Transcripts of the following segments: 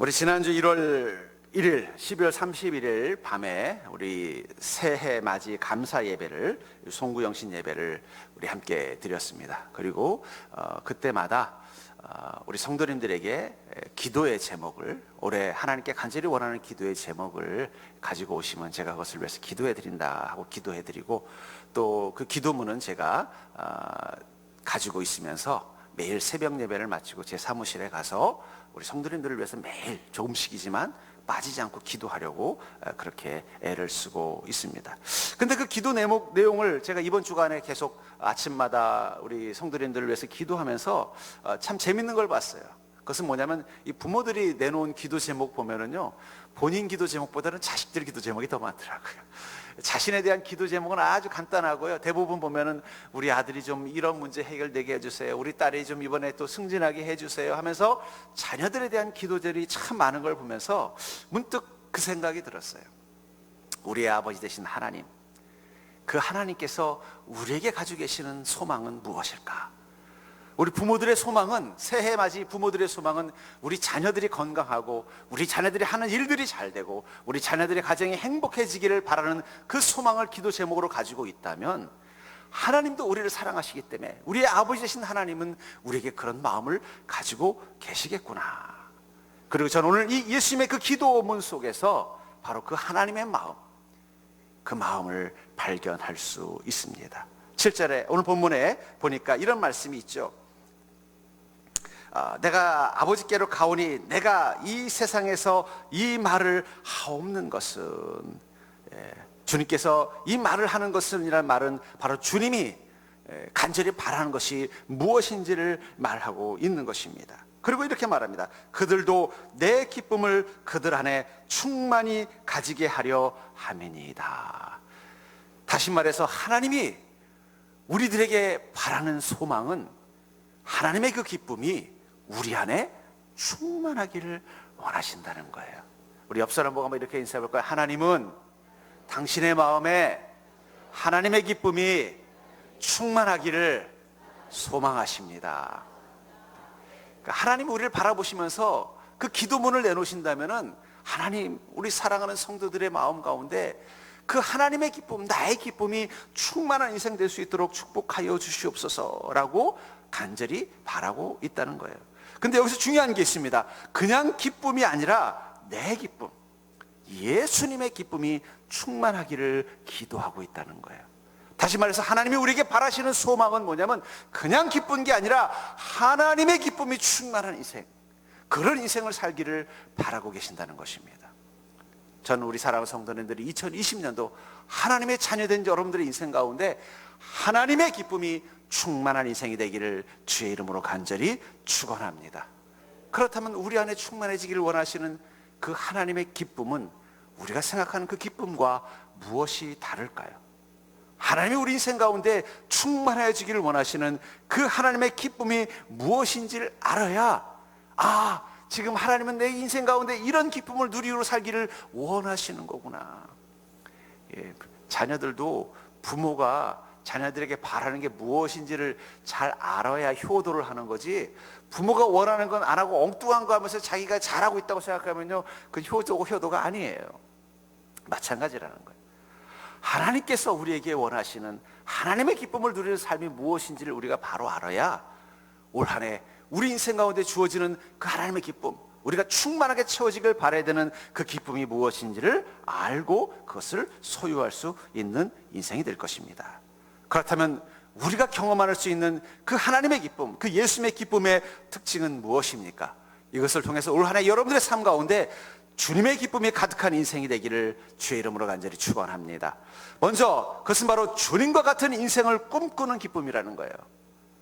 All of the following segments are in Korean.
우리 지난주 1월 1일, 12월 31일 밤에 우리 새해 맞이 감사 예배를, 송구영신 예배를 우리 함께 드렸습니다. 그리고 그때마다 우리 성도님들에게 기도의 제목을, 올해 하나님께 간절히 원하는 기도의 제목을 가지고 오시면 제가 그것을 위해서 기도해 드린다 하고 기도해 드리고, 또 그 기도문은 제가 가지고 있으면서 매일 새벽 예배를 마치고 제 사무실에 가서 우리 성도님들을 위해서 매일 조금씩이지만 빠지지 않고 기도하려고 그렇게 애를 쓰고 있습니다. 근데 그 기도 내용을 제가 이번 주간에 계속 아침마다 우리 성도님들을 위해서 기도하면서 참 재밌는 걸 봤어요. 그것은 뭐냐면, 이 부모들이 내놓은 기도 제목 보면은요, 본인 기도 제목보다는 자식들 기도 제목이 더 많더라고요. 자신에 대한 기도 제목은 아주 간단하고요, 대부분 보면은 우리 아들이 좀 이런 문제 해결되게 해주세요, 우리 딸이 좀 이번에 또 승진하게 해주세요 하면서 자녀들에 대한 기도들이 참 많은 걸 보면서 문득 그 생각이 들었어요. 우리의 아버지 되신 하나님, 그 하나님께서 우리에게 가지고 계시는 소망은 무엇일까? 우리 부모들의 소망은, 새해 맞이 부모들의 소망은 우리 자녀들이 건강하고 우리 자녀들이 하는 일들이 잘 되고 우리 자녀들의 가정이 행복해지기를 바라는 그 소망을 기도 제목으로 가지고 있다면, 하나님도 우리를 사랑하시기 때문에 우리의 아버지 되신 하나님은 우리에게 그런 마음을 가지고 계시겠구나. 그리고 저는 오늘 이 예수님의 그 기도문 속에서 바로 그 하나님의 마음, 그 마음을 발견할 수 있습니다. 7절에 오늘 본문에 보니까 이런 말씀이 있죠. 내가 아버지께로 가오니 내가 이 세상에서 이 말을 하옵는 것은, 주님께서 이 말을 하는 것은이라는 말은 바로 주님이 간절히 바라는 것이 무엇인지를 말하고 있는 것입니다. 그리고 이렇게 말합니다. 그들도 내 기쁨을 그들 안에 충만히 가지게 하려 함이니이다. 다시 말해서 하나님이 우리들에게 바라는 소망은, 하나님의 그 기쁨이 우리 안에 충만하기를 원하신다는 거예요. 우리 옆 사람 보고 한번 이렇게 인사해 볼까요? 하나님은 당신의 마음에 하나님의 기쁨이 충만하기를 소망하십니다. 그러니까 하나님 우리를 바라보시면서 그 기도문을 내놓으신다면은, 하나님, 우리 사랑하는 성도들의 마음 가운데 그 하나님의 기쁨, 나의 기쁨이 충만한 인생 될 수 있도록 축복하여 주시옵소서라고 간절히 바라고 있다는 거예요. 근데 여기서 중요한 게 있습니다. 그냥 기쁨이 아니라 내 기쁨, 예수님의 기쁨이 충만하기를 기도하고 있다는 거예요. 다시 말해서 하나님이 우리에게 바라시는 소망은 뭐냐면, 그냥 기쁜 게 아니라 하나님의 기쁨이 충만한 인생, 그런 인생을 살기를 바라고 계신다는 것입니다. 저는 우리 사랑하는 성도님들이 2020년도 하나님의 자녀된 여러분들의 인생 가운데 하나님의 기쁨이 충만한 인생이 되기를 주의 이름으로 간절히 축원합니다. 그렇다면 우리 안에 충만해지기를 원하시는 그 하나님의 기쁨은 우리가 생각하는 그 기쁨과 무엇이 다를까요? 하나님이 우리 인생 가운데 충만해지기를 원하시는 그 하나님의 기쁨이 무엇인지를 알아야, 지금 하나님은 내 인생 가운데 이런 기쁨을 누리고 살기를 원하시는 거구나. 자녀들도 부모가 자녀들에게 바라는 게 무엇인지를 잘 알아야 효도를 하는 거지, 부모가 원하는 건 안 하고 엉뚱한 거 하면서 자기가 잘하고 있다고 생각하면요, 그건 효도가 아니에요. 마찬가지라는 거예요. 하나님께서 우리에게 원하시는 하나님의 기쁨을 누리는 삶이 무엇인지를 우리가 바로 알아야 올 한 해 우리 인생 가운데 주어지는 그 하나님의 기쁨, 우리가 충만하게 채워지길 바라야 되는 그 기쁨이 무엇인지를 알고 그것을 소유할 수 있는 인생이 될 것입니다. 그렇다면 우리가 경험할 수 있는 그 하나님의 기쁨, 그 예수님의 기쁨의 특징은 무엇입니까? 이것을 통해서 올 한 해 여러분들의 삶 가운데 주님의 기쁨이 가득한 인생이 되기를 주의 이름으로 간절히 축원합니다. 먼저 그것은 바로 주님과 같은 인생을 꿈꾸는 기쁨이라는 거예요.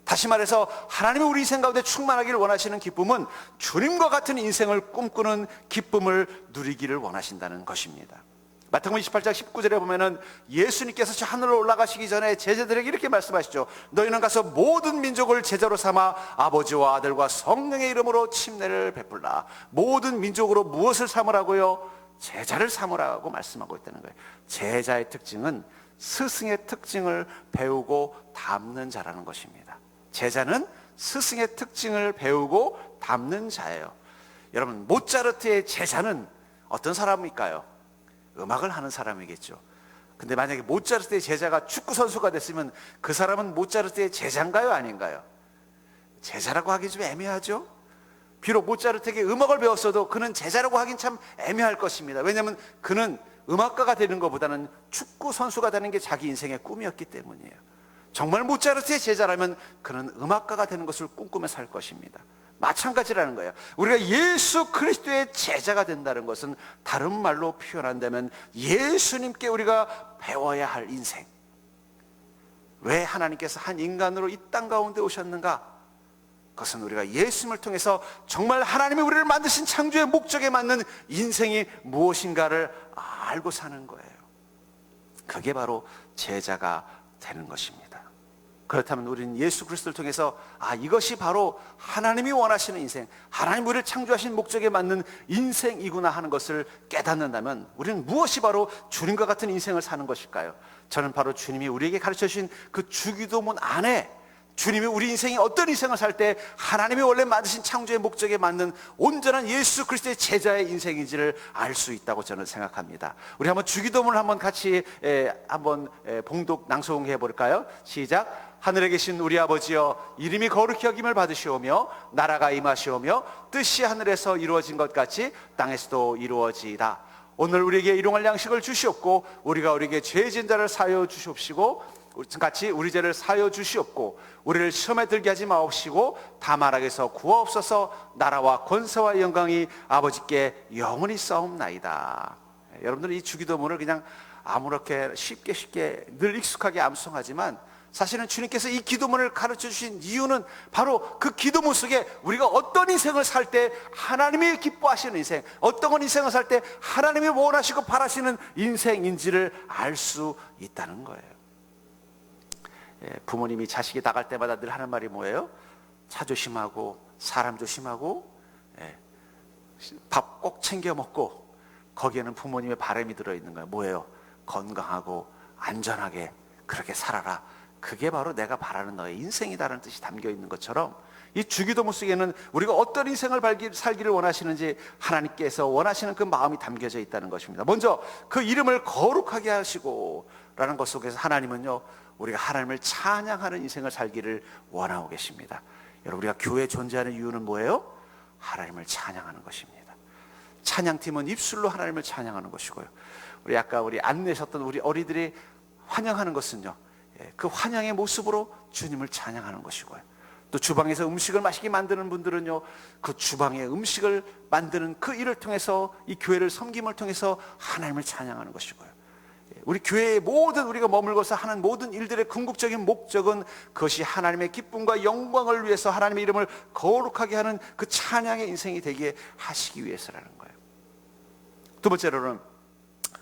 다시 말해서 하나님이 우리 인생 가운데 충만하기를 원하시는 기쁨은 주님과 같은 인생을 꿈꾸는 기쁨을 누리기를 원하신다는 것입니다. 마태복음 28장 19절에 보면은 예수님께서 저 하늘로 올라가시기 전에 제자들에게 이렇게 말씀하시죠. 너희는 가서 모든 민족을 제자로 삼아 아버지와 아들과 성령의 이름으로 침례를 베풀라. 모든 민족으로 무엇을 삼으라고요? 제자를 삼으라고 말씀하고 있다는 거예요. 제자의 특징은 스승의 특징을 배우고 담는 자라는 것입니다. 제자는 스승의 특징을 배우고 담는 자예요. 여러분, 모차르트의 제자는 어떤 사람일까요? 음악을 하는 사람이겠죠. 근데 만약에 모차르트의 제자가 축구 선수가 됐으면 그 사람은 모차르트의 제자인가요, 아닌가요? 제자라고 하기 좀 애매하죠. 비록 모차르트에게 음악을 배웠어도 그는 제자라고 하긴 참 애매할 것입니다. 왜냐하면 그는 음악가가 되는 것보다는 축구 선수가 되는 게 자기 인생의 꿈이었기 때문이에요. 정말 모차르트의 제자라면 그는 음악가가 되는 것을 꿈꾸며 살 것입니다. 마찬가지라는 거예요. 우리가 예수 그리스도의 제자가 된다는 것은 다른 말로 표현한다면 예수님께 우리가 배워야 할 인생. 왜 하나님께서 한 인간으로 이 땅 가운데 오셨는가? 그것은 우리가 예수님을 통해서 정말 하나님이 우리를 만드신 창조의 목적에 맞는 인생이 무엇인가를 알고 사는 거예요. 그게 바로 제자가 되는 것입니다. 그렇다면 우리는 예수 그리스도를 통해서 이것이 바로 하나님이 원하시는 인생, 하나님 우리를 창조하신 목적에 맞는 인생이구나 하는 것을 깨닫는다면 우리는 무엇이 바로 주님과 같은 인생을 사는 것일까요? 저는 바로 주님이 우리에게 가르쳐 주신 그 주기도문 안에 주님이 우리 인생이 어떤 인생을 살 때 하나님이 원래 만드신 창조의 목적에 맞는 온전한 예수 그리스도의 제자의 인생인지를 알 수 있다고 저는 생각합니다. 우리 한번 주기도문을 한번 같이 봉독 낭송해 볼까요? 시작. 하늘에 계신 우리 아버지여, 이름이 거룩히 여김을 받으시오며 나라가 임하시오며 뜻이 하늘에서 이루어진 것 같이 땅에서도 이루어지이다. 오늘 우리에게 일용할 양식을 주시옵고 우리가 우리에게 죄 지은 자를 사하여 주시옵시고 같이 우리 죄를 사하여 주시옵고 우리를 시험에 들게 하지 마옵시고 다만 악에서 구하옵소서. 나라와 권세와 영광이 아버지께 영원히 싸움나이다. 여러분들은 이 주기도문을 그냥 아무렇게 쉽게 늘 익숙하게 암송하지만 사실은 주님께서 이 기도문을 가르쳐 주신 이유는 바로 그 기도문 속에 우리가 어떤 인생을 살 때 하나님이 기뻐하시는 인생, 어떤 인생을 살 때 하나님이 원하시고 바라시는 인생인지를 알 수 있다는 거예요. 부모님이 자식이 나갈 때마다 늘 하는 말이 뭐예요? 차 조심하고 사람 조심하고 밥 꼭 챙겨 먹고, 거기에는 부모님의 바람이 들어있는 거예요. 뭐예요? 건강하고 안전하게 그렇게 살아라. 그게 바로 내가 바라는 너의 인생이다라는 뜻이 담겨 있는 것처럼 이 주기도문 속에는 우리가 어떤 인생을 살기를 원하시는지 하나님께서 원하시는 그 마음이 담겨져 있다는 것입니다. 먼저 그 이름을 거룩하게 하시고 라는 것 속에서 하나님은요, 우리가 하나님을 찬양하는 인생을 살기를 원하고 계십니다. 여러분, 우리가 교회에 존재하는 이유는 뭐예요? 하나님을 찬양하는 것입니다. 찬양팀은 입술로 하나님을 찬양하는 것이고요, 우리 아까 안내셨던 우리 어리들이 환영하는 것은요, 그 환영의 모습으로 주님을 찬양하는 것이고요, 또 주방에서 음식을 맛있게 만드는 분들은요, 그 주방의 음식을 만드는 그 일을 통해서 이 교회를 섬김을 통해서 하나님을 찬양하는 것이고요, 우리 교회의 모든 우리가 머물고서 하는 모든 일들의 궁극적인 목적은 그것이 하나님의 기쁨과 영광을 위해서 하나님의 이름을 거룩하게 하는 그 찬양의 인생이 되게 하시기 위해서라는 거예요. 두 번째로는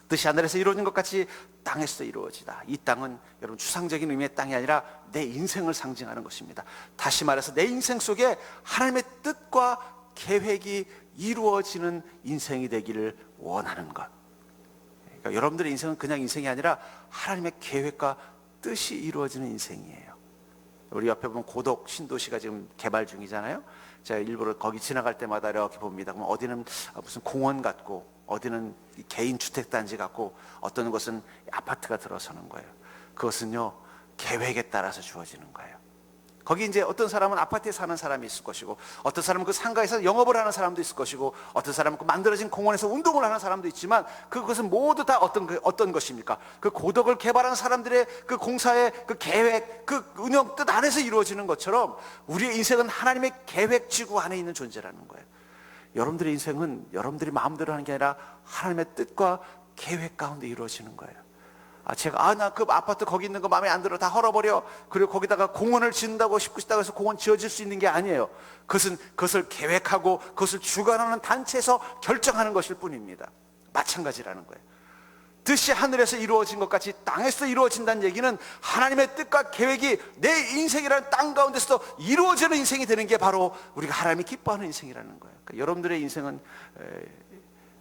뜻이 하늘에서 이루어진 것 같이 땅에서 이루어지다. 이 땅은 여러분 추상적인 의미의 땅이 아니라 내 인생을 상징하는 것입니다. 다시 말해서 내 인생 속에 하나님의 뜻과 계획이 이루어지는 인생이 되기를 원하는 것. 그러니까 여러분들의 인생은 그냥 인생이 아니라 하나님의 계획과 뜻이 이루어지는 인생이에요. 우리 옆에 보면 고덕 신도시가 지금 개발 중이잖아요. 제가 일부러 거기 지나갈 때마다 이렇게 봅니다. 그럼 어디는 무슨 공원 같고, 어디는 개인 주택단지 같고, 어떤 곳은 아파트가 들어서는 거예요. 그것은요, 계획에 따라서 주어지는 거예요. 거기 이제 어떤 사람은 아파트에 사는 사람이 있을 것이고, 어떤 사람은 그 상가에서 영업을 하는 사람도 있을 것이고, 어떤 사람은 그 만들어진 공원에서 운동을 하는 사람도 있지만, 그것은 모두 다 어떤 것입니까? 그 고덕을 개발한 사람들의 그 공사의 그 계획, 그 운영 뜻 안에서 이루어지는 것처럼 우리의 인생은 하나님의 계획지구 안에 있는 존재라는 거예요. 여러분들의 인생은 여러분들이 마음대로 하는 게 아니라 하나님의 뜻과 계획 가운데 이루어지는 거예요. 제가 나 그 아파트 거기 있는 거 마음에 안 들어, 다 헐어버려, 그리고 거기다가 공원을 짓는다고 싶다 해서 공원 지어질 수 있는 게 아니에요. 그것을 계획하고 그것을 주관하는 단체에서 결정하는 것일 뿐입니다. 마찬가지라는 거예요. 뜻이 하늘에서 이루어진 것 같이 땅에서 이루어진다는 얘기는 하나님의 뜻과 계획이 내 인생이라는 땅 가운데서 이루어지는 인생이 되는 게 바로 우리가 하나님이 기뻐하는 인생이라는 거예요. 그러니까 여러분들의 인생은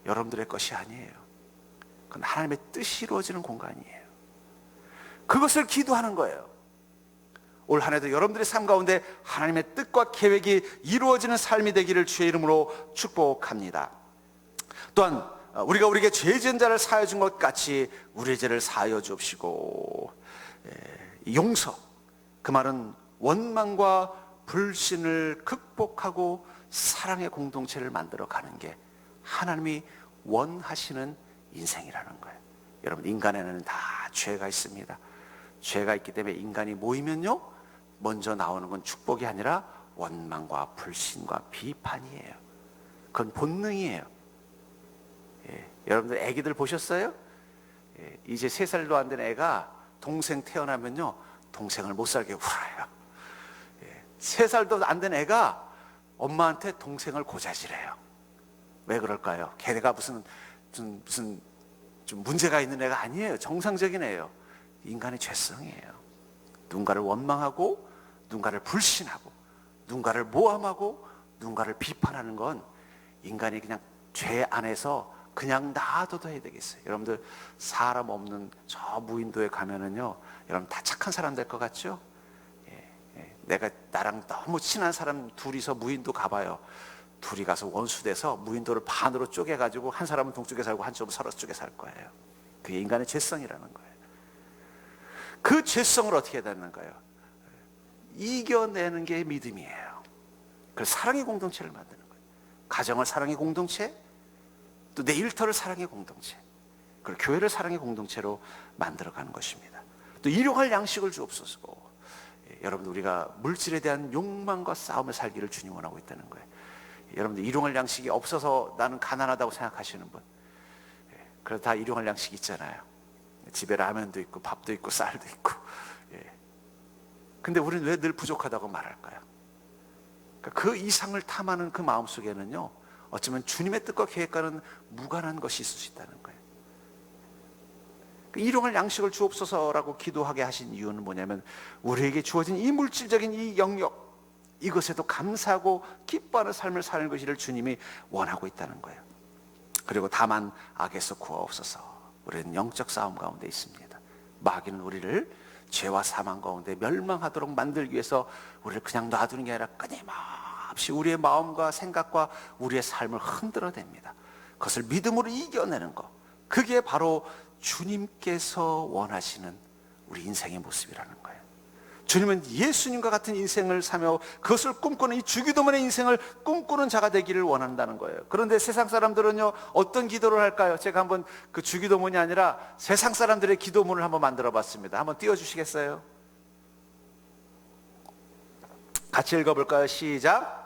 여러분들의 것이 아니에요. 그건 하나님의 뜻이 이루어지는 공간이에요. 그것을 기도하는 거예요. 올 한 해도 여러분들의 삶 가운데 하나님의 뜻과 계획이 이루어지는 삶이 되기를 주의 이름으로 축복합니다. 또한 우리가 우리에게 죄 지은 자를 사하여 준 것 같이 우리의 죄를 사하여 주옵시고, 용서, 그 말은 원망과 불신을 극복하고 사랑의 공동체를 만들어 가는 게 하나님이 원하시는 인생이라는 거예요. 여러분, 인간에는 다 죄가 있습니다. 죄가 있기 때문에 인간이 모이면요, 먼저 나오는 건 축복이 아니라 원망과 불신과 비판이에요. 그건 본능이에요. 여러분들 애기들 보셨어요? 이제 3살도 안 된 애가 동생 태어나면요, 동생을 못 살게 울어요. 3살도 안 된 애가 엄마한테 동생을 고자질해요. 왜 그럴까요? 걔네가 무슨 좀 문제가 있는 애가 아니에요. 정상적인 애예요. 인간의 죄성이에요. 누군가를 원망하고, 누군가를 불신하고, 누군가를 모함하고, 누군가를 비판하는 건 인간이 그냥 죄 안에서 그냥 놔둬도 해야 되겠어요. 여러분들 사람 없는 저 무인도에 가면은요, 여러분 다 착한 사람 될 것 같죠? 내가 나랑 너무 친한 사람 둘이서 무인도 가봐요. 둘이 가서 원수돼서 무인도를 반으로 쪼개가지고 한 사람은 동쪽에 살고 한쪽은 서로 쪽에 살 거예요. 그게 인간의 죄성이라는 거예요. 그 죄성을 어떻게 해야 되는 거예요? 이겨내는 게 믿음이에요. 그래서 사랑의 공동체를 만드는 거예요. 가정을 사랑의 공동체, 또 내 일터를 사랑의 공동체, 그리고 교회를 사랑의 공동체로 만들어가는 것입니다. 또 일용할 양식을 주옵소서. 여러분들, 우리가 물질에 대한 욕망과 싸움을 살기를 주님 원하고 있다는 거예요. 여러분들, 일용할 양식이 없어서 나는 가난하다고 생각하시는 분, 그래도 다 일용할 양식이 있잖아요. 집에 라면도 있고 밥도 있고 쌀도 있고. 근데 우리는 왜 늘 부족하다고 말할까요? 그 이상을 탐하는 그 마음속에는요, 어쩌면 주님의 뜻과 계획과는 무관한 것이 있을 수 있다는 거예요. 일용할 양식을 주옵소서라고 기도하게 하신 이유는 뭐냐면, 우리에게 주어진 이 물질적인 이 영역, 이것에도 감사하고 기뻐하는 삶을 사는 것을 주님이 원하고 있다는 거예요. 그리고 다만 악에서 구하옵소서. 우리는 영적 싸움 가운데 있습니다. 마귀는 우리를 죄와 사망 가운데 멸망하도록 만들기 위해서 우리를 그냥 놔두는 게 아니라 끊임없이 우리의 마음과 생각과 우리의 삶을 흔들어댑니다. 그것을 믿음으로 이겨내는 것, 그게 바로 주님께서 원하시는 우리 인생의 모습이라는 거예요. 주님은 예수님과 같은 인생을 사며 그것을 꿈꾸는, 이 주기도문의 인생을 꿈꾸는 자가 되기를 원한다는 거예요. 그런데 세상 사람들은요, 어떤 기도를 할까요? 제가 한번 그 주기도문이 아니라 세상 사람들의 기도문을 한번 만들어 봤습니다. 한번 띄워주시겠어요? 같이 읽어볼까요? 시작.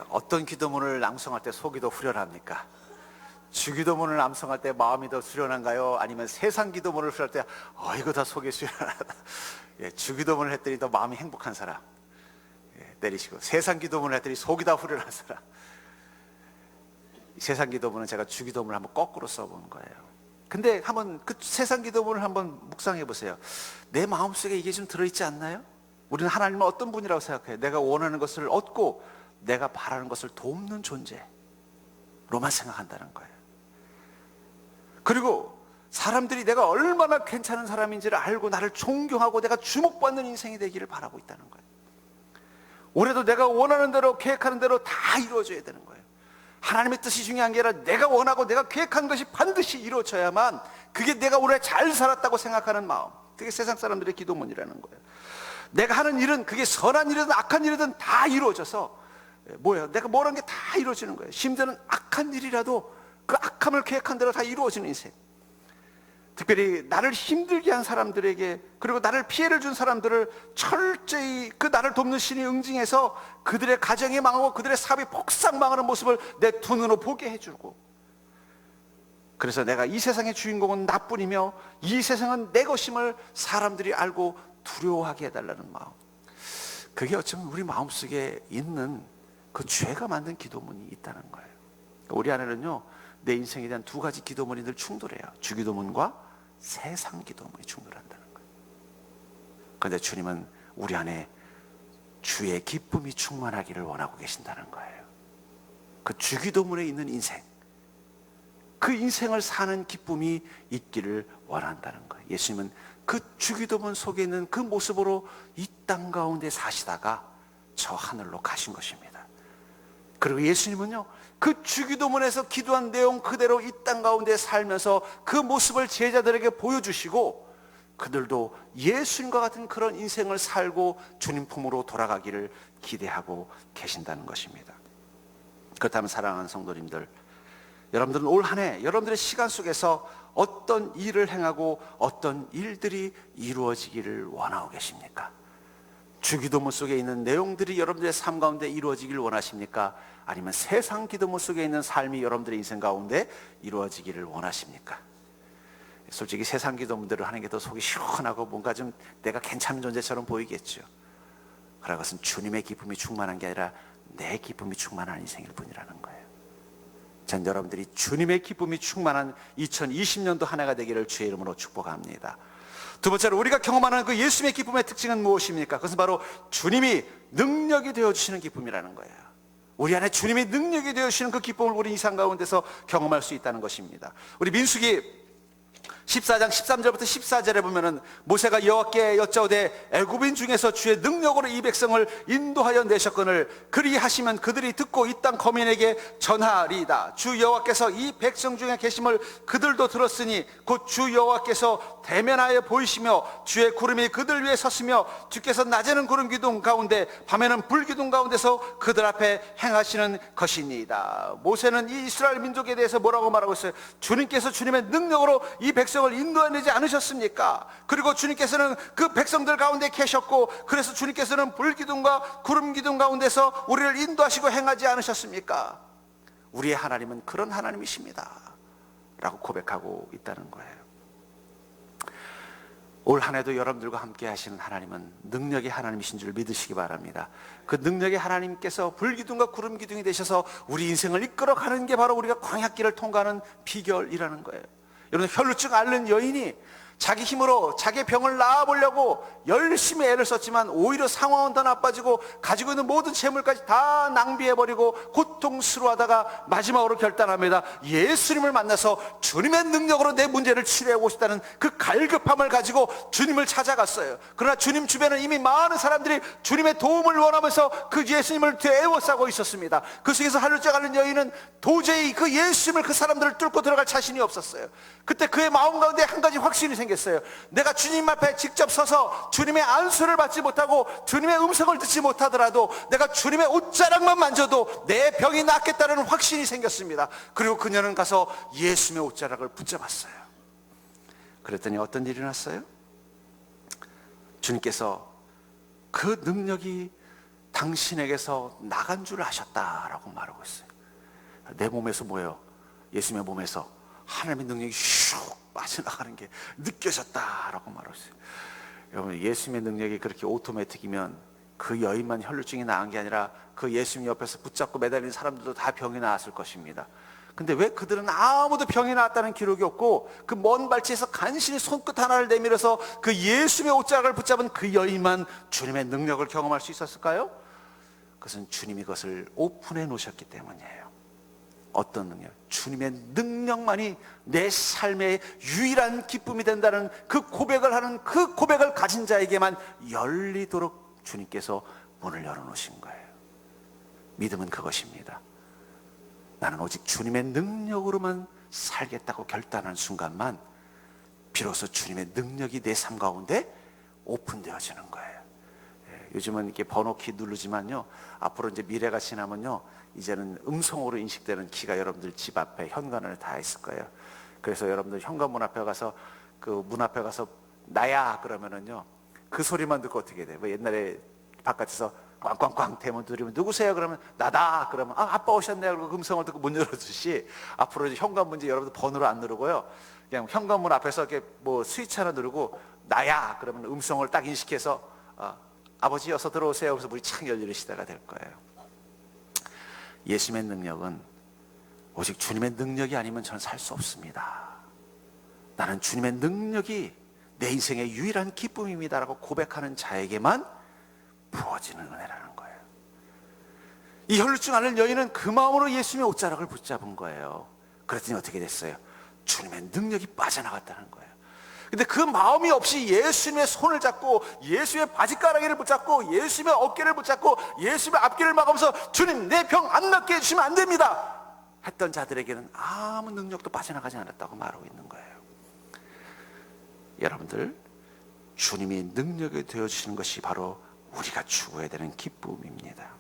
어떤 기도문을 낭송할 때 속이 더 후련합니까? 주기도문을 낭송할 때 마음이 더 수련한가요? 아니면 세상 기도문을 할 때 이거 다 속이 수련하다. 주기도문을 했더니 더 마음이 행복한 사람 때리시고, 세상 기도문을 했더니 속이 다 후련한 사람. 세상 기도문은 제가 주기도문을 한번 거꾸로 써본 거예요. 근데 한번 그 세상 기도문을 한번 묵상해 보세요. 내 마음속에 이게 좀 들어있지 않나요? 우리는 하나님은 어떤 분이라고 생각해요? 내가 원하는 것을 얻고 내가 바라는 것을 돕는 존재로만 생각한다는 거예요. 그리고 사람들이 내가 얼마나 괜찮은 사람인지를 알고 나를 존경하고 내가 주목받는 인생이 되기를 바라고 있다는 거예요. 올해도 내가 원하는 대로, 계획하는 대로 다 이루어져야 되는 거예요. 하나님의 뜻이 중요한 게 아니라 내가 원하고 내가 계획한 것이 반드시 이루어져야만, 그게 내가 올해 잘 살았다고 생각하는 마음, 그게 세상 사람들의 기도문이라는 거예요. 내가 하는 일은 그게 선한 일이든 악한 일이든 다 이루어져서 내가 뭐라는 게 다 이루어지는 거예요. 심지어는 악한 일이라도 그 악함을 계획한 대로 다 이루어지는 인생. 특별히 나를 힘들게 한 사람들에게, 그리고 나를 피해를 준 사람들을 철저히 그 나를 돕는 신이 응징해서 그들의 가정이 망하고 그들의 사업이 폭삭 망하는 모습을 내 두 눈으로 보게 해주고, 그래서 내가 이 세상의 주인공은 나뿐이며 이 세상은 내 것임을 사람들이 알고 두려워하게 해달라는 마음. 그게 어쩌면 우리 마음속에 있는 그 죄가 만든 기도문이 있다는 거예요. 우리 안에는요, 내 인생에 대한 두 가지 기도문이 늘 충돌해요. 주기도문과 세상 기도문이 충돌한다는 거예요. 그런데 주님은 우리 안에 주의 기쁨이 충만하기를 원하고 계신다는 거예요. 그 주기도문에 있는 인생, 그 인생을 사는 기쁨이 있기를 원한다는 거예요. 예수님은 그 주기도문 속에 있는 그 모습으로 이 땅 가운데 사시다가 저 하늘로 가신 것입니다. 그리고 예수님은요, 그 주기도문에서 기도한 내용 그대로 이 땅 가운데 살면서 그 모습을 제자들에게 보여주시고, 그들도 예수님과 같은 그런 인생을 살고 주님 품으로 돌아가기를 기대하고 계신다는 것입니다. 그렇다면 사랑하는 성도님들, 여러분들은 올 한 해 여러분들의 시간 속에서 어떤 일을 행하고 어떤 일들이 이루어지기를 원하고 계십니까? 주기도문 속에 있는 내용들이 여러분들의 삶 가운데 이루어지기를 원하십니까? 아니면 세상 기도문 속에 있는 삶이 여러분들의 인생 가운데 이루어지기를 원하십니까? 솔직히 세상 기도문들을 하는 게 더 속이 시원하고 뭔가 좀 내가 괜찮은 존재처럼 보이겠죠. 그러나 그것은 주님의 기쁨이 충만한 게 아니라 내 기쁨이 충만한 인생일 뿐이라는 거예요. 전 여러분들이 주님의 기쁨이 충만한 2020년도 한 해가 되기를 주의 이름으로 축복합니다. 두 번째로 우리가 경험하는 그 예수님의 기쁨의 특징은 무엇입니까? 그것은 바로 주님이 능력이 되어주시는 기쁨이라는 거예요. 우리 안에 주님이 능력이 되어주시는 그 기쁨을 우리 이상 가운데서 경험할 수 있다는 것입니다. 우리 민수기 14장 13절부터 14절에 보면은 모세가 여호와께 여짜오되 애굽인 중에서 주의 능력으로 이 백성을 인도하여 내셨거늘 그리하시면 그들이 듣고 이 땅 거민에게 전하리이다. 주 여호와께서 이 백성 중에 계심을 그들도 들었으니 곧 주 여호와께서 대면하여 보이시며 주의 구름이 그들 위에 섰으며 주께서 낮에는 구름 기둥 가운데 밤에는 불 기둥 가운데서 그들 앞에 행하시는 것이니이다. 모세는 이 이스라엘 민족에 대해서 뭐라고 말하고 있어요? 주님께서 주님의 능력으로 이 백성을 인도해내지 않으셨습니까? 그리고 주님께서는 그 백성들 가운데 계셨고, 그래서 주님께서는 불기둥과 구름기둥 가운데서 우리를 인도하시고 행하지 않으셨습니까? 우리의 하나님은 그런 하나님이십니다 라고 고백하고 있다는 거예요. 올 한 해도 여러분들과 함께 하시는 하나님은 능력의 하나님이신 줄 믿으시기 바랍니다. 그 능력의 하나님께서 불기둥과 구름기둥이 되셔서 우리 인생을 이끌어가는 게 바로 우리가 광야길을 통과하는 비결이라는 거예요. 여러분, 혈루증 앓는 여인이 자기 힘으로 자기의 병을 나아보려고 열심히 애를 썼지만 오히려 상황은 더 나빠지고 가지고 있는 모든 재물까지 다 낭비해버리고 고통스러워하다가 마지막으로 결단합니다. 예수님을 만나서 주님의 능력으로 내 문제를 치료하고 싶다는 그 갈급함을 가지고 주님을 찾아갔어요. 그러나 주님 주변에 이미 많은 사람들이 주님의 도움을 원하면서 그 예수님을 에워싸고 있었습니다. 그 속에서 혈루증 앓는 여인은 도저히 그 예수님을, 그 사람들을 뚫고 들어갈 자신이 없었어요. 그때 그의 마음 가운데 한 가지 확신이 생겼어요. 내가 주님 앞에 직접 서서 주님의 안수를 받지 못하고 주님의 음성을 듣지 못하더라도 내가 주님의 옷자락만 만져도 내 병이 낫겠다는 확신이 생겼습니다. 그리고 그녀는 가서 예수님의 옷자락을 붙잡았어요. 그랬더니 어떤 일이 났어요? 주님께서 그 능력이 당신에게서 나간 줄 아셨다라고 말하고 있어요. 내 몸에서 뭐예요? 예수님의 몸에서 하나님의 능력이 슉 빠져나가는 게 느껴졌다라고 말했어요. 여러분, 예수님의 능력이 그렇게 오토매틱이면 그 여인만 혈루증이 나은 게 아니라 그 예수님 옆에서 붙잡고 매달린 사람들도 다 병이 나았을 것입니다. 근데 왜 그들은 아무도 병이 나았다는 기록이 없고 그 먼 발치에서 간신히 손끝 하나를 내밀어서 그 예수님의 옷자락을 붙잡은 그 여인만 주님의 능력을 경험할 수 있었을까요? 그것은 주님이 그것을 오픈해 놓으셨기 때문이에요. 어떤 능력? 주님의 능력만이 내 삶의 유일한 기쁨이 된다는 그 고백을 하는, 그 고백을 가진 자에게만 열리도록 주님께서 문을 열어놓으신 거예요. 믿음은 그것입니다. 나는 오직 주님의 능력으로만 살겠다고 결단한 순간만 비로소 주님의 능력이 내 삶 가운데 오픈되어지는 거예요. 요즘은 이렇게 번호키 누르지만요, 앞으로 이제 미래가 지나면요, 이제는 음성으로 인식되는 키가 여러분들 집 앞에 현관에 다 있을 거예요. 그래서 여러분들 현관문 앞에 가서 그 문 앞에 가서 나야 그러면은요, 그 소리만 듣고 어떻게 돼? 뭐 옛날에 바깥에서 꽝꽝꽝 대문 두드리면 누구세요? 그러면 나다. 그러면 아빠 오셨네요. 그리고 음성을 듣고 문 열어주시. 앞으로 이제 현관문제 여러분들 번호를 안 누르고요. 그냥 현관문 앞에서 이렇게 뭐 스위치 하나 누르고 나야. 그러면 음성을 딱 인식해서 아버지 어서 들어오세요. 그래서 문이 착 열리는 시대가 될 거예요. 예수님의 능력은 오직 주님의 능력이 아니면 저는 살 수 없습니다. 나는 주님의 능력이 내 인생의 유일한 기쁨입니다라고 고백하는 자에게만 부어지는 은혜라는 거예요. 이 혈루증 앓는 여인은 그 마음으로 예수님의 옷자락을 붙잡은 거예요. 그랬더니 어떻게 됐어요? 주님의 능력이 빠져나갔다는 거예요. 근데 그 마음이 없이 예수님의 손을 잡고 예수의 바지가랑이를 붙잡고 예수님의 어깨를 붙잡고 예수님의 앞길을 막으면서 주님 내 병 안 낫게 해주시면 안 됩니다 했던 자들에게는 아무 능력도 빠져나가지 않았다고 말하고 있는 거예요. 여러분들, 주님이 능력이 되어주시는 것이 바로 우리가 추구해야 되는 기쁨입니다.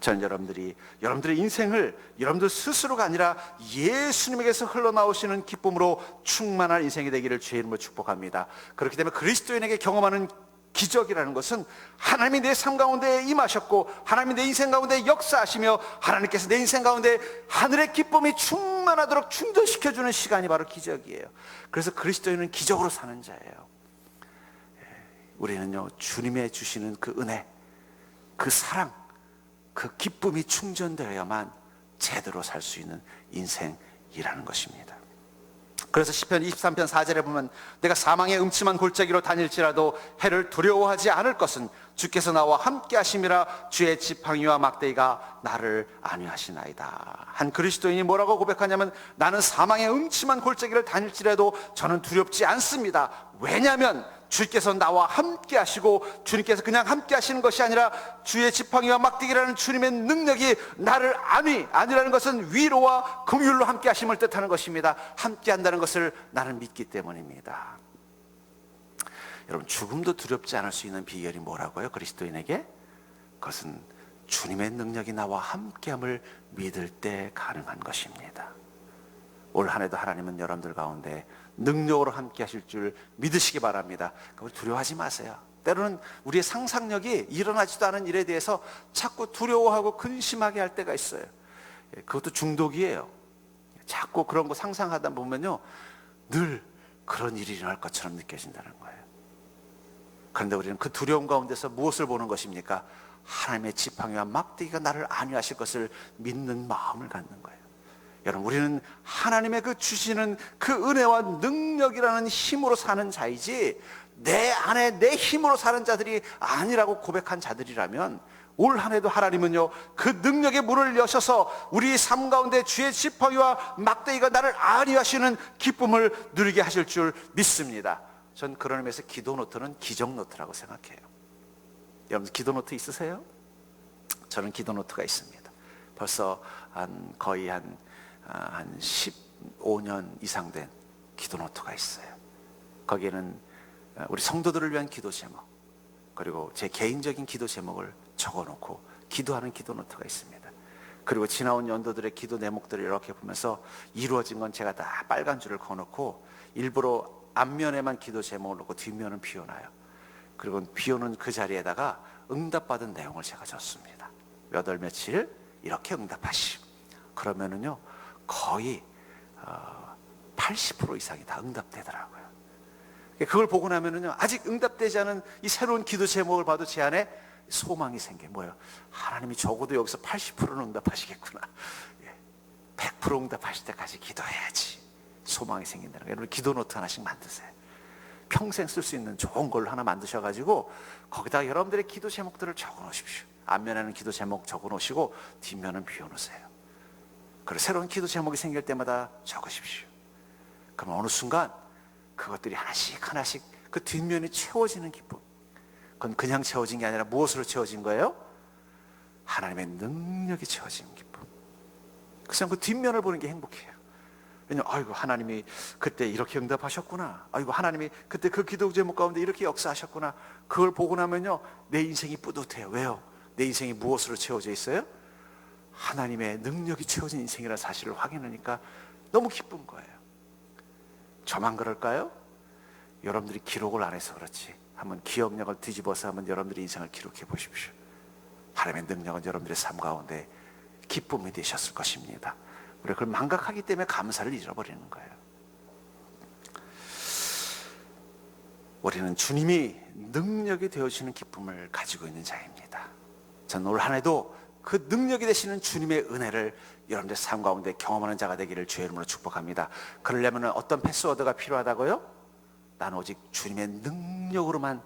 저는 여러분들의 인생을 여러분들 스스로가 아니라 예수님에게서 흘러나오시는 기쁨으로 충만한 인생이 되기를 주의 이름으로 축복합니다. 그렇기 때문에 그리스도인에게 경험하는 기적이라는 것은 하나님이 내 삶 가운데 임하셨고 하나님이 내 인생 가운데 역사하시며 하나님께서 내 인생 가운데 하늘의 기쁨이 충만하도록 충전시켜주는 시간이 바로 기적이에요. 그래서 그리스도인은 기적으로 사는 자예요. 우리는요, 주님의 주시는 그 은혜, 그 사랑, 그 기쁨이 충전되어야만 제대로 살 수 있는 인생이라는 것입니다. 그래서 시편 23편 4절에 보면 내가 사망의 음침한 골짜기로 다닐지라도 해를 두려워하지 않을 것은 주께서 나와 함께 하심이라 주의 지팡이와 막대기가 나를 안위하시나이다. 한 그리스도인이 뭐라고 고백하냐면 나는 사망의 음침한 골짜기를 다닐지라도 저는 두렵지 않습니다. 왜냐하면 주께서 나와 함께 하시고 주님께서 그냥 함께 하시는 것이 아니라 주의 지팡이와 막대기라는 주님의 능력이 나를 안위라는 것은 위로와 긍휼로 함께 하심을 뜻하는 것입니다. 함께 한다는 것을 나는 믿기 때문입니다. 여러분, 죽음도 두렵지 않을 수 있는 비결이 뭐라고요? 그리스도인에게? 그것은 주님의 능력이 나와 함께함을 믿을 때 가능한 것입니다. 올 한 해도 하나님은 여러분들 가운데 능력으로 함께 하실 줄 믿으시기 바랍니다. 그걸 두려워하지 마세요. 때로는 우리의 상상력이 일어나지도 않은 일에 대해서 자꾸 두려워하고 근심하게 할 때가 있어요. 그것도 중독이에요. 자꾸 그런 거 상상하다 보면요, 늘 그런 일이 일어날 것처럼 느껴진다는 거예요. 그런데 우리는 그 두려움 가운데서 무엇을 보는 것입니까? 하나님의 지팡이와 막대기가 나를 안위하실 것을 믿는 마음을 갖는 거예요. 여러분, 우리는 하나님의 그 주시는 그 은혜와 능력이라는 힘으로 사는 자이지 내 안에 내 힘으로 사는 자들이 아니라고 고백한 자들이라면 올 한 해도 하나님은요, 그 능력의 문을 여셔서 우리 삶 가운데 주의 지팡이와 막대기가 나를 안위하시는 기쁨을 누리게 하실 줄 믿습니다. 전 그런 의미에서 기도 노트는 기적 노트라고 생각해요. 여러분, 기도 노트 있으세요? 저는 기도 노트가 있습니다. 벌써 거의 한 15년 이상 된 기도 노트가 있어요. 거기에는 우리 성도들을 위한 기도 제목, 그리고 제 개인적인 기도 제목을 적어놓고 기도하는 기도 노트가 있습니다. 그리고 지나온 연도들의 기도 내목들을 이렇게 보면서 이루어진 건 제가 다 빨간 줄을 그어놓고 일부러 앞면에만 기도 제목을 놓고 뒷면은 비워놔요. 그리고 비워놓은 그 자리에다가 응답받은 내용을 제가 적습니다. 몇 월 며칠 이렇게 응답하시. 그러면은요, 거의 80% 이상이 다 응답되더라고요. 그걸 보고 나면은요, 아직 응답되지 않은 이 새로운 기도 제목을 봐도 제 안에 소망이 생겨요. 뭐예요? 하나님이 적어도 여기서 80%는 응답하시겠구나. 100% 응답하실 때까지 기도해야지. 소망이 생긴다는 거예요. 여러분, 기도 노트 하나씩 만드세요. 평생 쓸 수 있는 좋은 걸로 하나 만드셔가지고 거기다가 여러분들의 기도 제목들을 적어놓으십시오. 앞면에는 기도 제목 적어놓으시고 뒷면은 비워놓으세요. 그리고 새로운 기도 제목이 생길 때마다 적으십시오. 그럼 어느 순간 그것들이 하나씩 하나씩 그 뒷면이 채워지는 기쁨. 그건 그냥 채워진 게 아니라 무엇으로 채워진 거예요? 하나님의 능력이 채워진 기쁨. 그래서 그 뒷면을 보는 게 행복해요. 왜냐면 아이고, 하나님이 그때 이렇게 응답하셨구나. 아이고, 하나님이 그때 그 기도 제목 가운데 이렇게 역사하셨구나. 그걸 보고 나면요, 내 인생이 뿌듯해요. 왜요? 내 인생이 무엇으로 채워져 있어요? 하나님의 능력이 채워진 인생이라는 사실을 확인하니까 너무 기쁜 거예요. 저만 그럴까요? 여러분들이 기록을 안 해서 그렇지, 한번 기억력을 뒤집어서 한번 여러분들의 인생을 기록해 보십시오. 하나님의 능력은 여러분들의 삶 가운데 기쁨이 되셨을 것입니다. 우리가 그걸 망각하기 때문에 감사를 잃어버리는 거예요. 우리는 주님이 능력이 되어주시는 기쁨을 가지고 있는 자입니다. 저는 올 한 해도 그 능력이 되시는 주님의 은혜를 여러분들 삶 가운데 경험하는 자가 되기를 주의 이름으로 축복합니다. 그러려면 어떤 패스워드가 필요하다고요? 나는 오직 주님의 능력으로만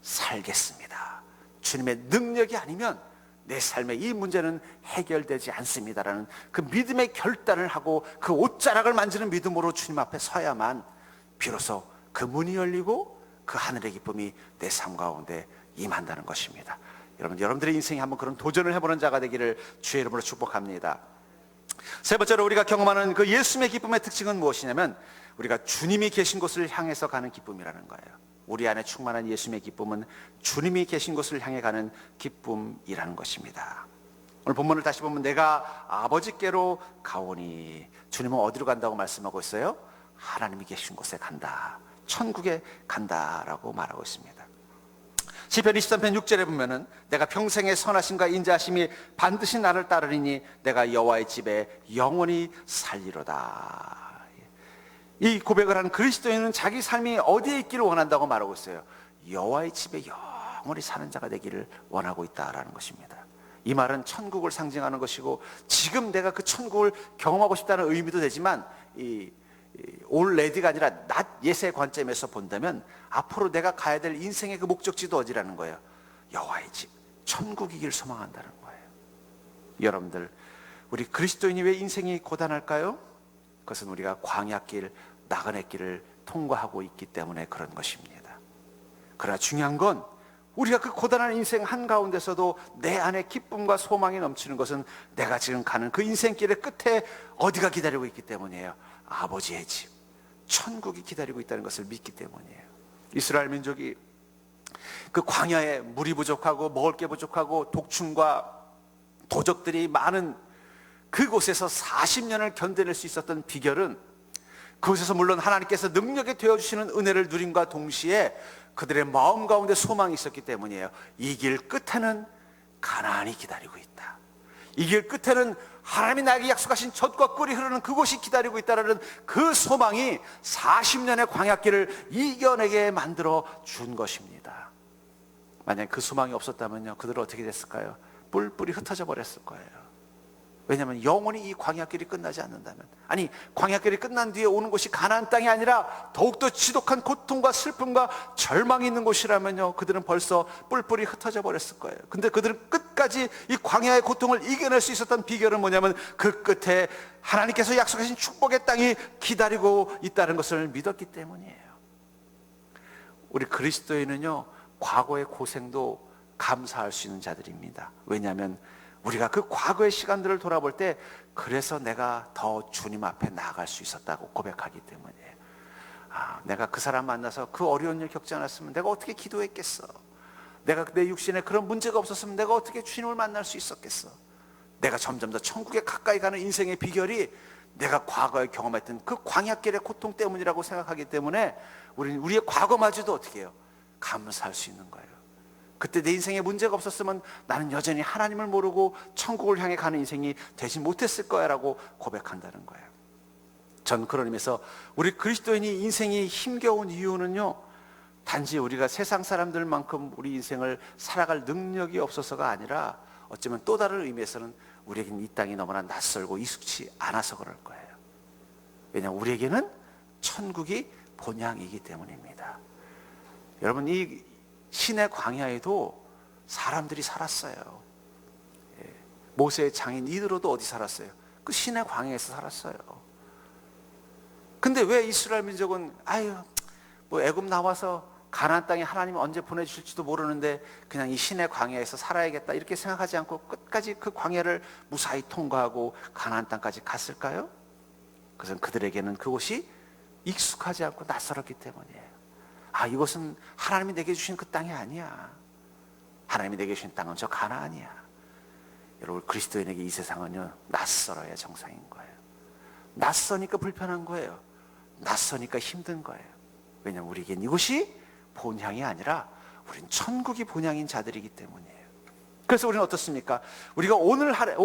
살겠습니다. 주님의 능력이 아니면 내 삶의 이 문제는 해결되지 않습니다라는 그 믿음의 결단을 하고 그 옷자락을 만지는 믿음으로 주님 앞에 서야만 비로소 그 문이 열리고 그 하늘의 기쁨이 내 삶 가운데 임한다는 것입니다. 여러분들의 인생에 한번 그런 도전을 해보는 자가 되기를 주의 이름으로 축복합니다. 세 번째로 우리가 경험하는 그 예수님의 기쁨의 특징은 무엇이냐면 우리가 주님이 계신 곳을 향해서 가는 기쁨이라는 거예요. 우리 안에 충만한 예수님의 기쁨은 주님이 계신 곳을 향해 가는 기쁨이라는 것입니다. 오늘 본문을 다시 보면 내가 아버지께로 가오니, 주님은 어디로 간다고 말씀하고 있어요? 하나님이 계신 곳에 간다, 천국에 간다라고 말하고 있습니다. 시편 23편 6절에 보면은 내가 평생의 선하심과 인자하심이 반드시 나를 따르리니 내가 여호와의 집에 영원히 살리로다. 이 고백을 한 그리스도인은 자기 삶이 어디에 있기를 원한다고 말하고 있어요. 여호와의 집에 영원히 사는 자가 되기를 원하고 있다라는 것입니다. 이 말은 천국을 상징하는 것이고, 지금 내가 그 천국을 경험하고 싶다는 의미도 되지만 올 레디가 아니라 낫 예세 관점에서 본다면 앞으로 내가 가야 될 인생의 그 목적지도 어디라는 거예요? 여호와의 집, 천국이길 소망한다는 거예요. 여러분들, 우리 그리스도인이 왜 인생이 고단할까요? 그것은 우리가 광야길, 나그네 길을 통과하고 있기 때문에 그런 것입니다. 그러나 중요한 건 우리가 그 고단한 인생 한가운데서도 내 안에 기쁨과 소망이 넘치는 것은 내가 지금 가는 그 인생길의 끝에 어디가 기다리고 있기 때문이에요. 아버지의 집, 천국이 기다리고 있다는 것을 믿기 때문이에요. 이스라엘 민족이 그 광야에 물이 부족하고 먹을 게 부족하고 독충과 도적들이 많은 그곳에서 40년을 견뎌낼 수 있었던 비결은, 그곳에서 물론 하나님께서 능력이 되어주시는 은혜를 누림과 동시에 그들의 마음 가운데 소망이 있었기 때문이에요. 이 길 끝에는 가나안이 기다리고 있다, 이 길 끝에는 하나님이 나에게 약속하신 젖과 꿀이 흐르는 그곳이 기다리고 있다는 그 소망이 40년의 광야길을 이겨내게 만들어 준 것입니다. 만약 그 소망이 없었다면요, 그들은 어떻게 됐을까요? 뿔뿔이 흩어져 버렸을 거예요. 왜냐하면 영원히 이 광야길이 끝나지 않는다면, 아니 광야길이 끝난 뒤에 오는 곳이 가나안 땅이 아니라 더욱더 지독한 고통과 슬픔과 절망이 있는 곳이라면요, 그들은 벌써 뿔뿔이 흩어져 버렸을 거예요. 근데 그들은 끝까지 이 광야의 고통을 이겨낼 수 있었던 비결은 뭐냐면 그 끝에 하나님께서 약속하신 축복의 땅이 기다리고 있다는 것을 믿었기 때문이에요. 우리 그리스도인은요, 과거의 고생도 감사할 수 있는 자들입니다. 왜냐하면 우리가 그 과거의 시간들을 돌아볼 때 그래서 내가 더 주님 앞에 나아갈 수 있었다고 고백하기 때문이에요. 내가 그 사람 만나서 그 어려운 일 겪지 않았으면 내가 어떻게 기도했겠어? 내가 내 육신에 그런 문제가 없었으면 내가 어떻게 주님을 만날 수 있었겠어? 내가 점점 더 천국에 가까이 가는 인생의 비결이 내가 과거에 경험했던 그 광야길의 고통 때문이라고 생각하기 때문에 우리는 우리의 과거마저도 어떻게 해요? 감사할 수 있는 거예요. 그때 내 인생에 문제가 없었으면 나는 여전히 하나님을 모르고 천국을 향해 가는 인생이 되지 못했을 거야 라고 고백한다는 거예요. 전 그런 의미에서 우리 그리스도인이 인생이 힘겨운 이유는요, 단지 우리가 세상 사람들만큼 우리 인생을 살아갈 능력이 없어서가 아니라 어쩌면 또 다른 의미에서는 우리에게는 이 땅이 너무나 낯설고 익숙치 않아서 그럴 거예요. 왜냐하면 우리에게는 천국이 본향이기 때문입니다. 여러분, 이 신의 광야에도 사람들이 살았어요. 모세의 장인 이드로도 어디 살았어요? 그 신의 광야에서 살았어요. 근데 왜 이스라엘 민족은 뭐 애굽 나와서 가나안 땅에 하나님이 언제 보내주실지도 모르는데 그냥 이 신의 광야에서 살아야겠다 이렇게 생각하지 않고 끝까지 그 광야를 무사히 통과하고 가나안 땅까지 갔을까요? 그것은 그들에게는 그곳이 익숙하지 않고 낯설었기 때문이에요. 이것은 하나님이 내게 주신 그 땅이 아니야. 하나님이 내게 주신 땅은 저 가나안이야. 여러분, 그리스도인에게 이 세상은요, 낯설어야 정상인 거예요. 낯서니까 불편한 거예요. 낯서니까 힘든 거예요. 왜냐하면 우리에겐 이곳이 본향이 아니라 우린 천국이 본향인 자들이기 때문이에요. 그래서 우리는 어떻습니까? 우리가 올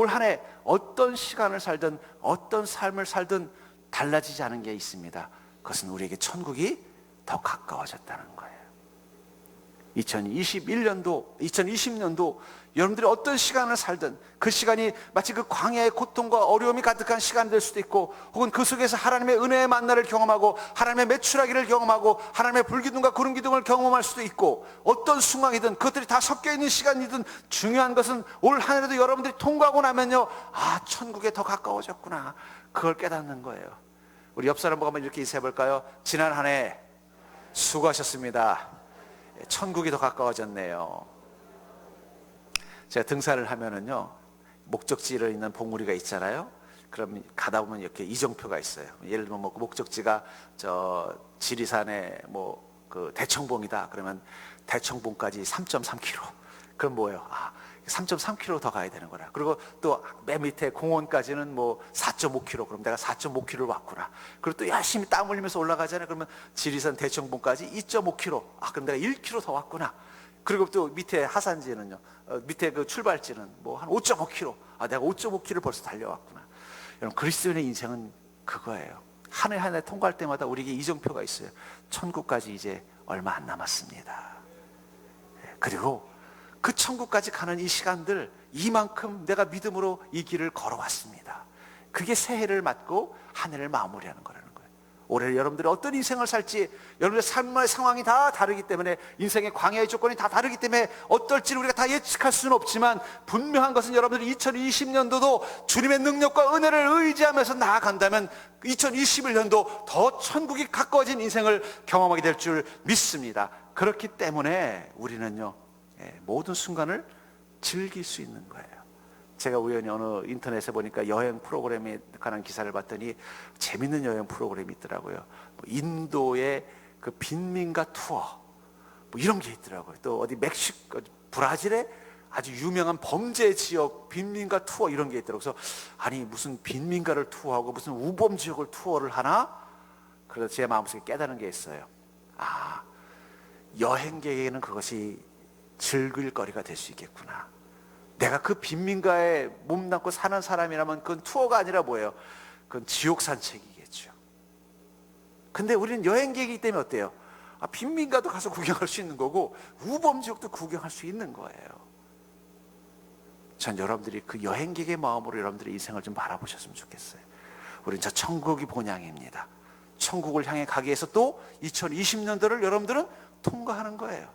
한 해 어떤 시간을 살든 어떤 삶을 살든 달라지지 않은 게 있습니다. 그것은 우리에게 천국이 더 가까워졌다는 거예요. 2020년도 여러분들이 어떤 시간을 살든 그 시간이 마치 그 광야의 고통과 어려움이 가득한 시간이 될 수도 있고, 혹은 그 속에서 하나님의 은혜의 만나를 경험하고 하나님의 매출하기를 경험하고 하나님의 불기둥과 구름기둥을 경험할 수도 있고, 어떤 순간이든 그것들이 다 섞여 있는 시간이든 중요한 것은 올 한 해도 여러분들이 통과하고 나면요, 아, 천국에 더 가까워졌구나, 그걸 깨닫는 거예요. 우리 옆 사람 보고 한번 이렇게 인사해 볼까요? 지난 한 해 수고하셨습니다. 천국이 더 가까워졌네요. 제가 등산을 하면은요, 목적지를 있는 봉우리가 있잖아요. 그럼 가다 보면 이렇게 이정표가 있어요. 예를 들면 뭐 목적지가 저 지리산의 뭐 그 대청봉이다. 그러면 대청봉까지 3.3km. 그럼 뭐예요? 아, 3.3km 더 가야 되는 거라. 그리고 또 맨 밑에 공원까지는 뭐 4.5km. 그럼 내가 4.5km를 왔구나. 그리고 또 열심히 땀 흘리면서 올라가잖아요. 그러면 지리산 대청봉까지 2.5km. 아, 그럼 내가 1km 더 왔구나. 그리고 또 밑에 하산지는요, 밑에 그 출발지는 뭐 한 5.5km. 아, 내가 5.5km 벌써 달려왔구나. 여러분, 그리스도인의 인생은 그거예요. 한 해 한 해 통과할 때마다 우리에게 이정표가 있어요. 천국까지 이제 얼마 안 남았습니다. 그리고 그 천국까지 가는 이 시간들, 이만큼 내가 믿음으로 이 길을 걸어왔습니다. 그게 새해를 맞고 한 해를 마무리하는 거라는 거예요. 올해 여러분들이 어떤 인생을 살지, 여러분의 삶의 상황이 다 다르기 때문에, 인생의 광야의 조건이 다 다르기 때문에 어떨지를 우리가 다 예측할 수는 없지만, 분명한 것은 여러분들이 2020년도도 주님의 능력과 은혜를 의지하면서 나아간다면 2021년도 더 천국이 가까워진 인생을 경험하게 될 줄 믿습니다. 그렇기 때문에 우리는요, 모든 순간을 즐길 수 있는 거예요. 제가 우연히 어느 인터넷에 보니까 여행 프로그램에 관한 기사를 봤더니 재밌는 여행 프로그램이 있더라고요. 뭐 인도의 그 빈민가 투어, 뭐 이런 게 있더라고요. 또 어디 멕시코, 브라질의 아주 유명한 범죄 지역 빈민가 투어, 이런 게 있더라고요. 그래서 아니, 무슨 빈민가를 투어하고 무슨 우범 지역을 투어를 하나? 그래서 제 마음속에 깨달은 게 있어요. 아, 여행객에게는 그것이 즐길 거리가 될 수 있겠구나. 내가 그 빈민가에 몸담고 사는 사람이라면 그건 투어가 아니라 뭐예요? 그건 지옥 산책이겠죠. 근데 우리는 여행객이기 때문에 어때요? 아, 빈민가도 가서 구경할 수 있는 거고 우범지역도 구경할 수 있는 거예요. 전 여러분들이 그 여행객의 마음으로 여러분들의 인생을 좀 바라보셨으면 좋겠어요. 우리는 저 천국이 본향입니다. 천국을 향해 가기 위해서 또 2020년도를 여러분들은 통과하는 거예요.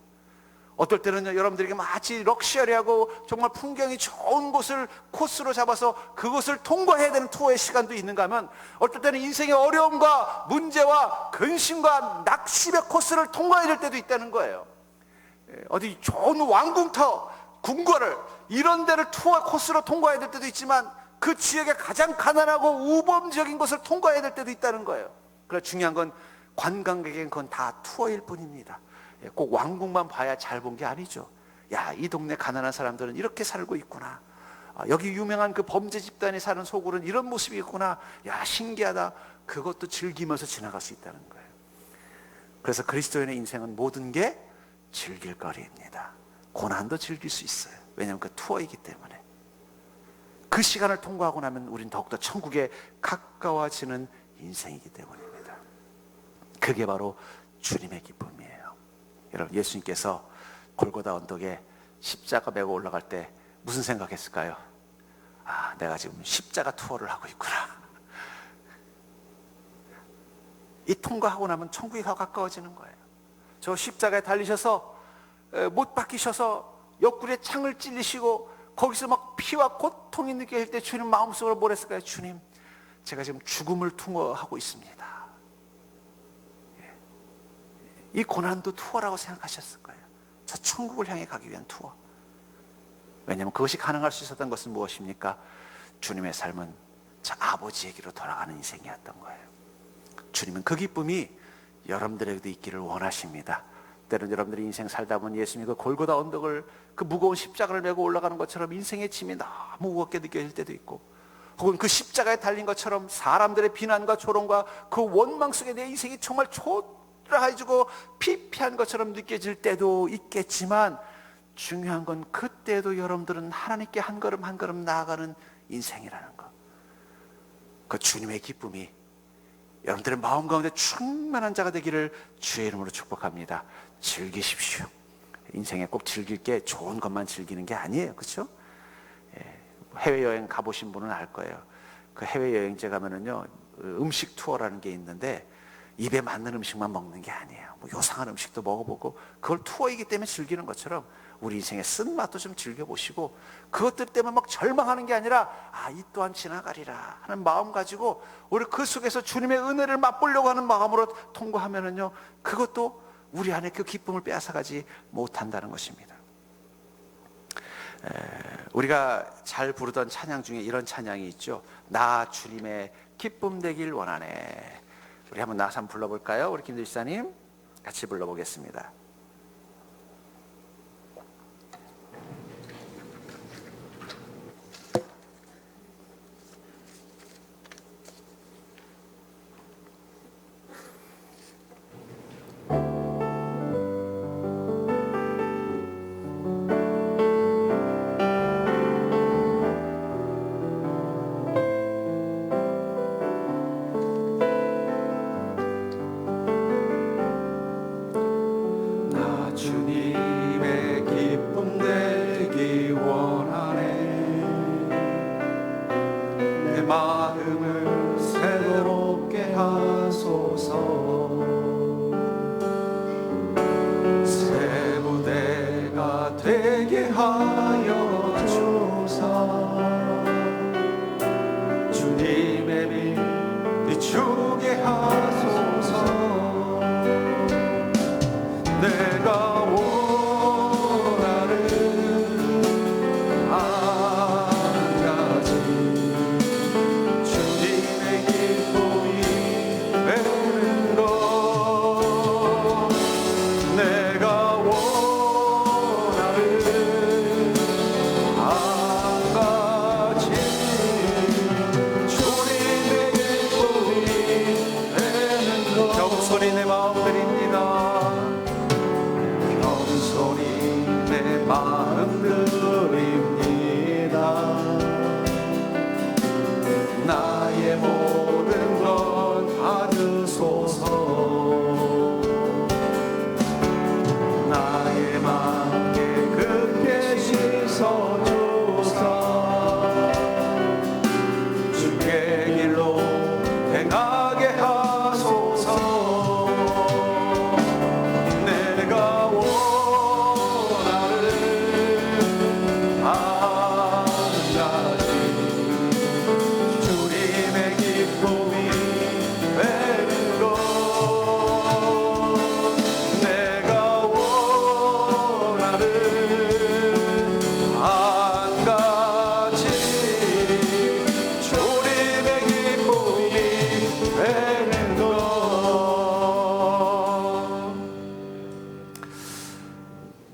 어떨 때는요, 여러분들에게 마치 럭셔리하고 정말 풍경이 좋은 곳을 코스로 잡아서 그곳을 통과해야 되는 투어의 시간도 있는가 하면, 어떨 때는 인생의 어려움과 문제와 근심과 낙심의 코스를 통과해야 될 때도 있다는 거예요. 어디 좋은 왕궁터, 궁궐을, 이런 데를 투어 코스로 통과해야 될 때도 있지만, 그 지역의 가장 가난하고 우범지역인 곳을 통과해야 될 때도 있다는 거예요. 그러나 중요한 건 관광객에겐 그건 다 투어일 뿐입니다. 꼭 왕궁만 봐야 잘 본 게 아니죠. 야, 이 동네 가난한 사람들은 이렇게 살고 있구나. 여기 유명한 그 범죄 집단이 사는 소굴은 이런 모습이 있구나. 야, 신기하다. 그것도 즐기면서 지나갈 수 있다는 거예요. 그래서 그리스도인의 인생은 모든 게 즐길 거리입니다. 고난도 즐길 수 있어요. 왜냐하면 그 투어이기 때문에. 그 시간을 통과하고 나면 우린 더욱더 천국에 가까워지는 인생이기 때문입니다. 그게 바로 주님의 기쁨이에요. 여러분, 예수님께서 골고다 언덕에 십자가 메고 올라갈 때 무슨 생각했을까요? 아, 내가 지금 십자가 투어를 하고 있구나. 이 통과하고 나면 천국이 더 가까워지는 거예요. 저 십자가에 달리셔서 못 박히셔서 옆구리에 창을 찔리시고 거기서 막 피와 고통이 느껴질 때 주님 마음속으로 뭘 했을까요? 주님, 제가 지금 죽음을 투어하고 있습니다. 이 고난도 투어라고 생각하셨을 거예요. 저 천국을 향해 가기 위한 투어. 왜냐하면 그것이 가능할 수 있었던 것은 무엇입니까? 주님의 삶은 저 아버지에게로 돌아가는 인생이었던 거예요. 주님은 그 기쁨이 여러분들에게도 있기를 원하십니다. 때론 여러분들이 인생 살다 보면 예수님이 그 골고다 언덕을, 그 무거운 십자가를 메고 올라가는 것처럼 인생의 짐이 너무 무겁게 느껴질 때도 있고, 혹은 그 십자가에 달린 것처럼 사람들의 비난과 조롱과 그 원망 속에 내 인생이 정말 초라해지고 피폐한 것처럼 느껴질 때도 있겠지만, 중요한 건 그때도 여러분들은 하나님께 한 걸음 한 걸음 나아가는 인생이라는 것. 그 주님의 기쁨이 여러분들의 마음 가운데 충만한 자가 되기를 주의 이름으로 축복합니다. 즐기십시오. 인생에 꼭 즐길 게 좋은 것만 즐기는 게 아니에요. 그렇죠? 해외여행 가보신 분은 알 거예요. 그 해외여행지 가면은요, 음식 투어라는 게 있는데 입에 맞는 음식만 먹는 게 아니에요. 뭐 요상한 음식도 먹어보고, 그걸 투어이기 때문에 즐기는 것처럼 우리 인생의 쓴맛도 좀 즐겨보시고, 그것들 때문에 막 절망하는 게 아니라 이 또한 지나가리라 하는 마음 가지고 우리 그 속에서 주님의 은혜를 맛보려고 하는 마음으로 통과하면은요, 그것도 우리 안에 그 기쁨을 빼앗아가지 못한다는 것입니다. 우리가 잘 부르던 찬양 중에 이런 찬양이 있죠. 나 주님의 기쁨 되길 원하네. 우리 한번 나와서 한번 불러볼까요? 우리 김도 지사님 같이 불러보겠습니다. 주님의 기쁨 되기 원하네. 내 마음을 새롭게 하소서. 새 무대가 되게 하여 주사. 주님의 빛 비추게 하소서. 내가 원하는 한 가지 주님의 기쁨이 되는 것. 내가 원하는 한 가지 주님의 기쁨이 되는 것. 겸손히 내 마음 드립니다. 내 마음 드립니다. 나의 모든 것 받으소서. 나의 마음에 깊게 씻어주사. 주의 길로 행하게 하소서. 내가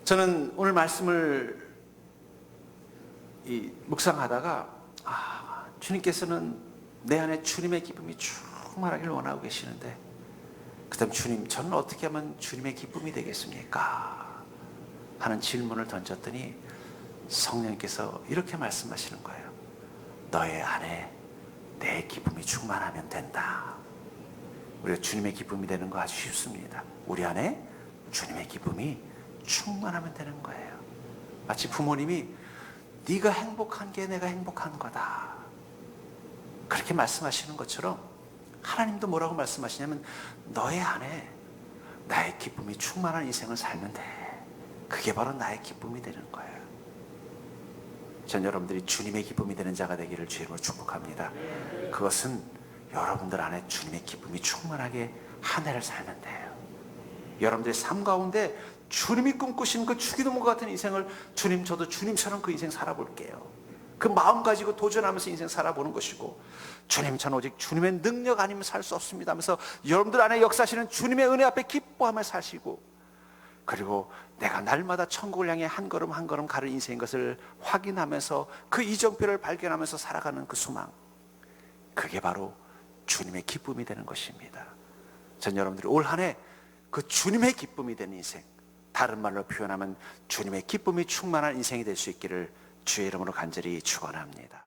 저는 오늘 말씀을 묵상하다가 주님께서는 내 안에 주님의 기쁨이 충만하길 원하고 계시는데, 그 다음 주님, 저는 어떻게 하면 주님의 기쁨이 되겠습니까? 하는 질문을 던졌더니 성령님께서 이렇게 말씀하시는 거예요. 너의 안에 내 기쁨이 충만하면 된다. 우리가 주님의 기쁨이 되는 거 아주 쉽습니다. 우리 안에 주님의 기쁨이 충만하면 되는 거예요. 마치 부모님이 네가 행복한 게 내가 행복한 거다, 그렇게 말씀하시는 것처럼 하나님도 뭐라고 말씀하시냐면 너의 안에 나의 기쁨이 충만한 인생을 살면 돼. 그게 바로 나의 기쁨이 되는 거예요. 전 여러분들이 주님의 기쁨이 되는 자가 되기를 주님으로 축복합니다. 그것은 여러분들 안에 주님의 기쁨이 충만하게 한 해를 살면 돼요. 여러분들의 삶 가운데 주님이 꿈꾸신 그 주기도문 같은 인생을, 주님 저도 주님처럼 그 인생 살아볼게요, 그 마음 가지고 도전하면서 인생 살아보는 것이고, 주님 저는 오직 주님의 능력 아니면 살 수 없습니다 하면서 여러분들 안에 역사하시는 주님의 은혜 앞에 기뻐하며 사시고, 그리고 내가 날마다 천국을 향해 한 걸음 한 걸음 가는 인생인 것을 확인하면서 그 이정표를 발견하면서 살아가는 그 소망, 그게 바로 주님의 기쁨이 되는 것입니다. 전 여러분들이 올 한 해 그 주님의 기쁨이 되는 인생, 다른 말로 표현하면 주님의 기쁨이 충만한 인생이 될 수 있기를 주의 이름으로 간절히 축원합니다.